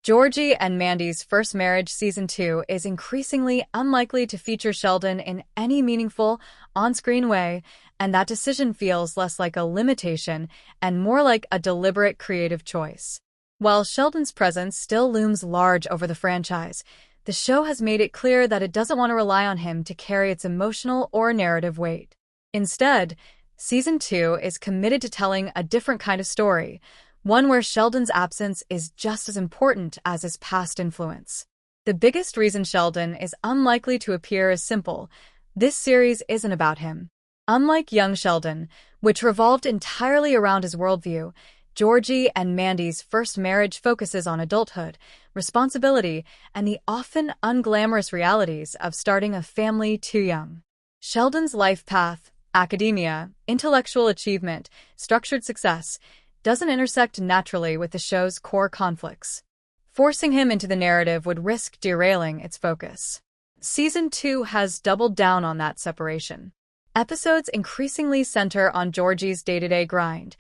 Georgie and Mandy's First Marriage Season 2 is increasingly unlikely to feature Sheldon in any meaningful, on-screen way, and that decision feels less like a limitation and more like a deliberate creative choice. While Sheldon's presence still looms large over the franchise, the show has made it clear that it doesn't want to rely on him to carry its emotional or narrative weight. Instead, Season 2 is committed to telling a different kind of story, one where Sheldon's absence is just as important as his past influence. The biggest reason Sheldon is unlikely to appear is simple: this series isn't about him. Unlike young Sheldon, which revolved entirely around his worldview, Georgie and Mandy's First Marriage focuses on adulthood, responsibility, and the often unglamorous realities of starting a family too young. Sheldon's life path, academia, intellectual achievement, structured success, doesn't intersect naturally with the show's core conflicts. Forcing him into the narrative would risk derailing its focus. Season 2 has doubled down on that separation. Episodes increasingly center on Georgie's day-to-day grind,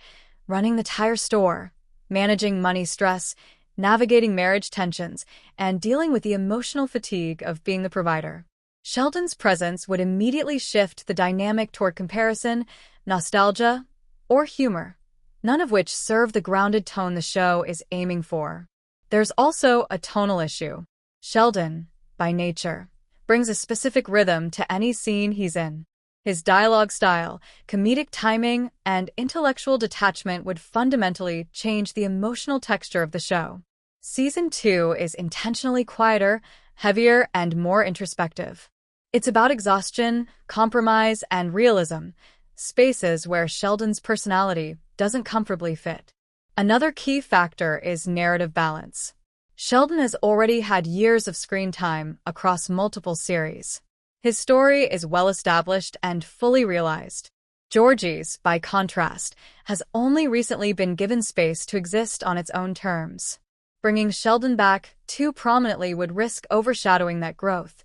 running the tire store, managing money stress, navigating marriage tensions, and dealing with the emotional fatigue of being the provider. Sheldon's presence would immediately shift the dynamic toward comparison, nostalgia, or humor, none of which serve the grounded tone the show is aiming for. There's also a tonal issue. Sheldon, by nature, brings a specific rhythm to any scene he's in. His dialogue style, comedic timing, and intellectual detachment would fundamentally change the emotional texture of the show. Season 2 is intentionally quieter, heavier, and more introspective. It's about exhaustion, compromise, and realism, spaces where Sheldon's personality doesn't comfortably fit. Another key factor is narrative balance. Sheldon has already had years of screen time across multiple series. His story is well established and fully realized. Georgie's, by contrast, has only recently been given space to exist on its own terms. Bringing Sheldon back too prominently would risk overshadowing that growth,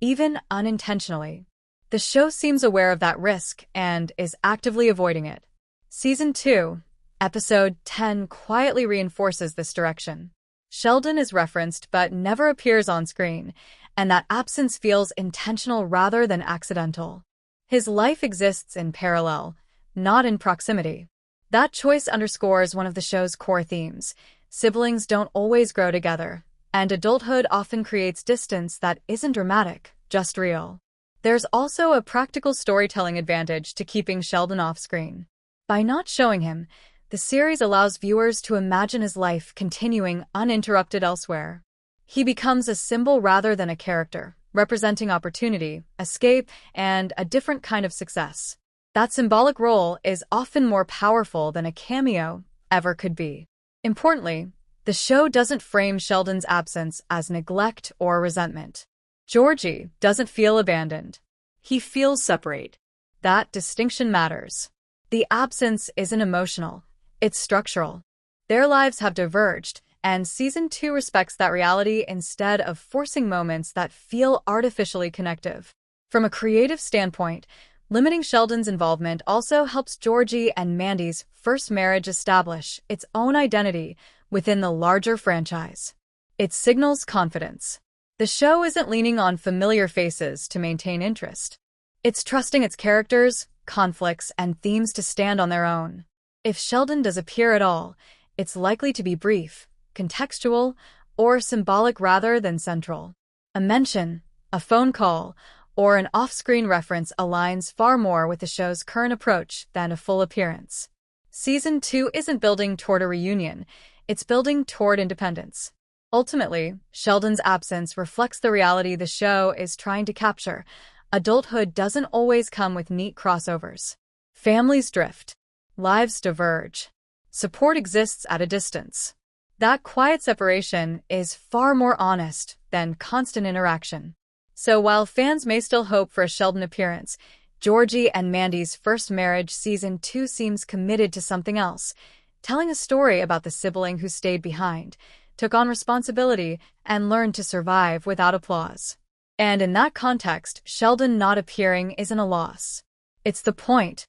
even unintentionally. The show seems aware of that risk and is actively avoiding it. Season 2, Episode 10 quietly reinforces this direction. Sheldon is referenced but never appears on screen, and that absence feels intentional rather than accidental. His life exists in parallel, not in proximity. That choice underscores one of the show's core themes: siblings don't always grow together, and adulthood often creates distance that isn't dramatic, just real. There's also a practical storytelling advantage to keeping Sheldon off-screen. By not showing him, the series allows viewers to imagine his life continuing uninterrupted elsewhere. He becomes a symbol rather than a character, representing opportunity, escape, and a different kind of success. That symbolic role is often more powerful than a cameo ever could be. Importantly, the show doesn't frame Sheldon's absence as neglect or resentment. Georgie doesn't feel abandoned. He feels separate. That distinction matters. The absence isn't emotional, it's structural. Their lives have diverged, and Season 2 respects that reality instead of forcing moments that feel artificially connective. From a creative standpoint, limiting Sheldon's involvement also helps Georgie and Mandy's First Marriage establish its own identity within the larger franchise. It signals confidence. The show isn't leaning on familiar faces to maintain interest. It's trusting its characters, conflicts, and themes to stand on their own. If Sheldon does appear at all, it's likely to be brief, contextual, or symbolic rather than central. A mention, a phone call, or an off-screen reference aligns far more with the show's current approach than a full appearance. Season 2 isn't building toward a reunion, it's building toward independence. Ultimately, Sheldon's absence reflects the reality the show is trying to capture. Adulthood doesn't always come with neat crossovers. Families drift. Lives diverge. Support exists at a distance. That quiet separation is far more honest than constant interaction. So while fans may still hope for a Sheldon appearance, Georgie and Mandy's First Marriage Season 2 seems committed to something else, telling a story about the sibling who stayed behind, took on responsibility, and learned to survive without applause. And in that context, Sheldon not appearing isn't a loss. It's the point.